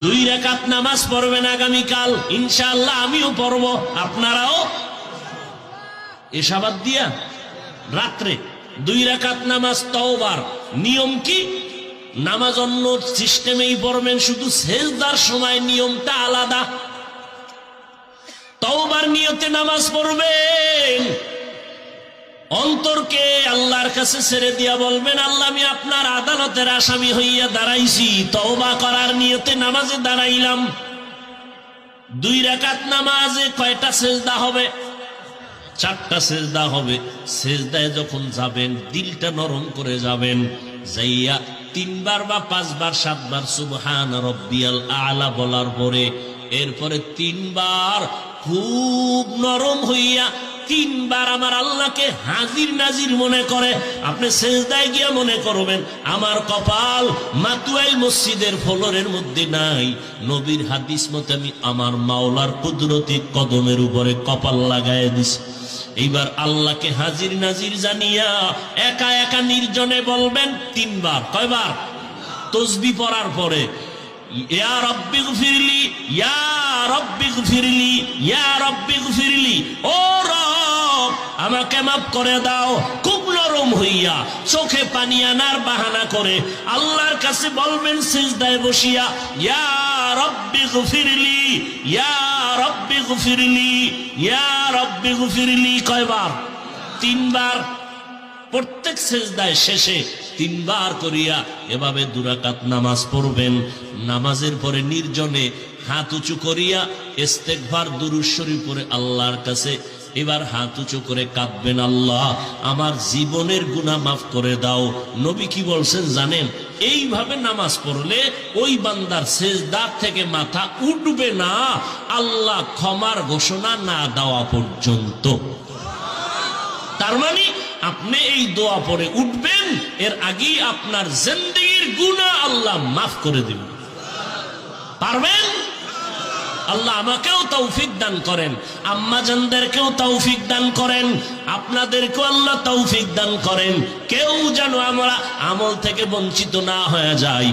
2 রাকাত নামাজ পড়বেন আগামীকাল ইনশাআল্লাহ, আমিও পড়ব, আপনারাও। এশাবাদ দিয়া রাত্রে 2 রাকাত নামাজ তওবার নিয়ম কি? নামাজ অন্য সিস্টেমেই পড়বেন, শুধু সেজদার সময় নিয়মটা আলাদা। তওবার নিয়তে নামাজ পড়বেন, অন্তরকে আল্লাহর কাছে ছেড়ে দিয়া বলবেন, আল্লাহ আমি আপনার আদালতের আসামি হইয়া দাঁড়াইছি, তওবা করার নিয়তে নামাজে দাঁড়াইলাম। 2 রাকাত নামাজে কয়টা সেজদা হবে? 4টা সেজদা হবে। সেজদায় যখন যাবেন দিলটা নরম করে যাবেন, যাইয়া 3 বার বা 5 বার 7 বার সুবহান রব্বিয়াল আলা বলার পরে এরপরে 3 বার খুব নরম হইয়া 3 বার আমার আল্লাহকে হাজির নাজির মনে করে আপনি সেজদায় গিয়া মনে করবেন, আমার কপাল মাতুয়াইল মসজিদের ফ্লোরের মধ্যে নাই, নবীর হাদিস মতে আমি আমার মাওলার কুদরতি কদমের উপরে কপাল লাগায় দিছি। এইবার আল্লাহকে হাজির নাজির জানিয়া একা একা নির্জনে বলবেন 3 বার। কয়বার? তাসবিহ পড়ার পরে ইয়া রাব্বি গফিরলি, ইয়া রাব্বি গফিরলি, ইয়া রাব্বি গফিরলি, ও রব আমাকে মাফ করে দাও। খুব নরম হইয়া চোখে পানি আনার বাহানা করে আল্লাহর কাছে বলবেন সিজদায় বসিয়া, ইয়া রাব্বি গফিরলি, ইয়া রাব্বি গফিরলি, ইয়া রাব্বি গফিরলি। কয়বার? 3 বার। প্রত্যেক সেজদায় শেষে 3 বার করিয়া এভাবে 2 রাকাত নামাজ পড়বেন। নামাজের পরে নির্জনে হাত উঁচু করিয়া ইস্তেগফার দুরূদ শরীফ পড়ে আল্লাহর কাছে এবার হাত উঁচু করে কাঁদবেন, আল্লাহ আমার জীবনের গুনাহ মাফ করে দাও। নবী কি বলছেন জানেন? এইভাবে নামাজ পড়লে ওই বান্দার সেজদা থেকে মাথা উঠবে না আল্লাহ ক্ষমার ঘোষণা না দেওয়া পর্যন্ত। তার মানে আপনি এই দোয়া পড়ে উঠবেন, এর আগেই আপনার জিন্দেগীর গুনাহ আল্লাহ মাফ করে দিবেন। পারবেন? আল্লাহ আমাকেও তৌফিক দান করেন, আম্মা জানদেরকেও তৌফিক দান করেন, আপনাদেরকেও আল্লাহ তৌফিক দান করেন। কেউ যেন আমরা আমল থেকে বঞ্চিত না হয়ে যায়।